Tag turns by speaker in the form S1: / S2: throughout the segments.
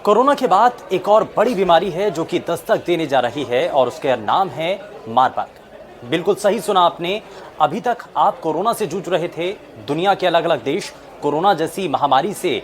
S1: Corona के बाद एक और बड़ी बीमारी है जो कि दस्तक देने जा रही है और उसका नाम है मार्बर्ग। बिल्कुल सही सुना आपने। अभी तक आप कोरोना से जूझ रहे थे। दुनिया के अलग अलग देश कोरोना जैसी महामारी से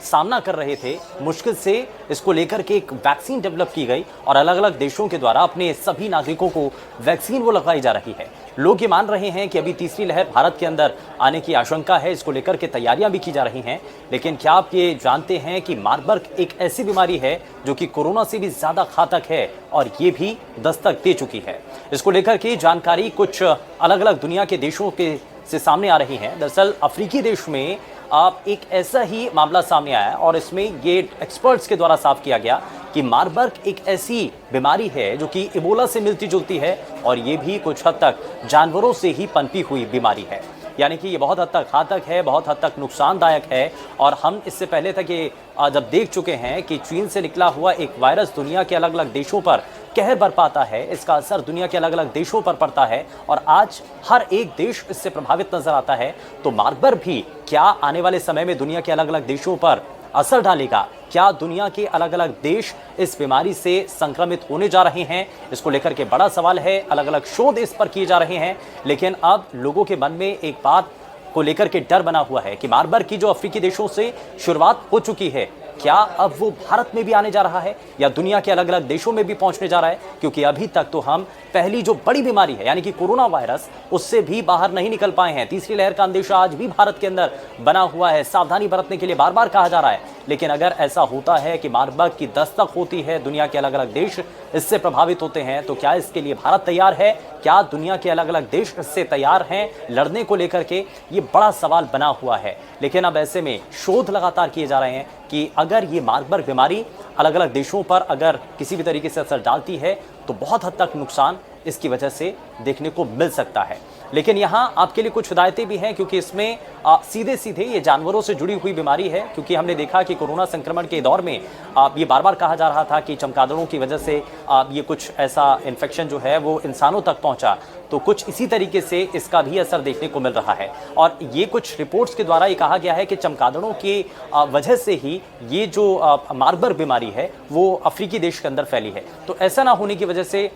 S1: सामना कर रहे थे। मुश्किल से इसको लेकर के एक वैक्सीन डेवलप की गई और अलग अलग देशों के द्वारा अपने सभी नागरिकों को वैक्सीन वो लगाई जा रही है। लोग ये मान रहे हैं कि अभी तीसरी लहर भारत के अंदर आने की आशंका है। इसको लेकर के तैयारियां भी की जा रही हैं। लेकिन क्या आप ये जानते हैं कि मार्बर्ग एक ऐसी बीमारी है जो कि कोरोना से भी ज्यादा घातक है और ये भी दस्तक दे चुकी है। इसको लेकर के जानकारी कुछ अलग अलग दुनिया के देशों के से सामने आ रही है। दरअसल अफ्रीकी देश में आप एक ऐसा ही मामला सामने आया और इसमें ये एक्सपर्ट्स के द्वारा साफ किया गया कि मार्बर्ग एक ऐसी बीमारी है जो कि इबोला से मिलती जुलती है और ये भी कुछ हद तक जानवरों से ही पनपी हुई बीमारी है। यानी कि ये बहुत हद तक घातक है, बहुत हद तक नुकसानदायक है। और हम इससे पहले तक ये जब देख चुके हैं कि चीन से निकला हुआ एक वायरस दुनिया के अलग अलग देशों पर कहर बरपाता है, इसका असर दुनिया के अलग अलग देशों पर पड़ता है और आज हर एक देश इससे प्रभावित नजर आता है। तो मार्बर्ग भी क्या आने वाले समय में दुनिया के अलग अलग देशों पर असर डालेगा? क्या दुनिया के अलग अलग देश इस बीमारी से संक्रमित होने जा रहे हैं? इसको लेकर के बड़ा सवाल है। अलग अलग शोध इस पर किए जा रहे हैं। लेकिन अब लोगों के मन में एक बात को लेकर के डर बना हुआ है कि मार्बर्ग की जो अफ्रीकी देशों से शुरुआत हो चुकी है, क्या अब वो भारत में भी आने जा रहा है या दुनिया के अलग अलग देशों में भी पहुंचने जा रहा है? क्योंकि अभी तक तो हम पहली जो बड़ी बीमारी है यानी कि कोरोना वायरस, उससे भी बाहर नहीं निकल पाए हैं। तीसरी लहर का अंदेशा आज भी भारत के अंदर बना हुआ है। सावधानी बरतने के लिए बार बार कहा जा रहा है। लेकिन अगर ऐसा होता है कि मार्बर्ग की दस्तक होती है, दुनिया के अलग अलग देश इससे प्रभावित होते हैं, तो क्या इसके लिए भारत तैयार है? क्या दुनिया के अलग अलग देश इससे तैयार हैं लड़ने को लेकर के? ये बड़ा सवाल बना हुआ है। लेकिन अब ऐसे में शोध लगातार किए जा रहे हैं कि अगर ये मार्बर्ग बीमारी अलग अलग देशों पर अगर किसी भी तरीके से असर डालती है तो बहुत हद तक नुकसान इसकी वजह से देखने को मिल सकता है। लेकिन यहाँ आपके लिए कुछ हिदायतें भी हैं क्योंकि इसमें सीधे सीधे ये जानवरों से जुड़ी हुई बीमारी है। क्योंकि हमने देखा कि कोरोना संक्रमण के दौर में ये बार बार कहा जा रहा था कि चमगादड़ों की वजह से ये कुछ ऐसा इन्फेक्शन जो है वो इंसानों तक पहुंचा। तो कुछ इसी तरीके से इसका भी असर देखने को मिल रहा है और ये कुछ रिपोर्ट्स के द्वारा ये कहा गया है कि चमगादड़ों की वजह से ही ये जो मार्बर्ग बीमारी है वो अफ्रीकी देश के अंदर फैली है। तो ऐसा ना होने की वजह से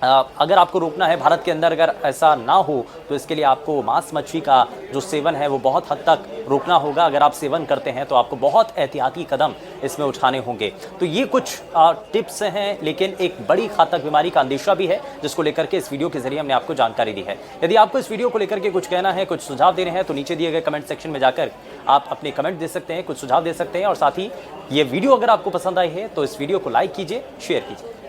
S1: अगर आपको रोकना है भारत के अंदर, अगर ऐसा ना हो तो इसके लिए आपको मांस मछली का जो सेवन है वो बहुत हद तक रोकना होगा। अगर आप सेवन करते हैं तो आपको बहुत एहतियाती कदम इसमें उठाने होंगे। तो ये कुछ टिप्स हैं, लेकिन एक बड़ी घातक बीमारी का अंदेशा भी है जिसको लेकर के इस वीडियो के जरिए हमने आपको जानकारी दी है। यदि आपको इस वीडियो को लेकर के कुछ कहना है, कुछ सुझाव देने हैं, तो नीचे दिए गए कमेंट सेक्शन में जाकर आप अपने कमेंट दे सकते हैं, कुछ सुझाव दे सकते हैं। और साथ ही ये वीडियो अगर आपको पसंद आई है तो इस वीडियो को लाइक कीजिए, शेयर कीजिए।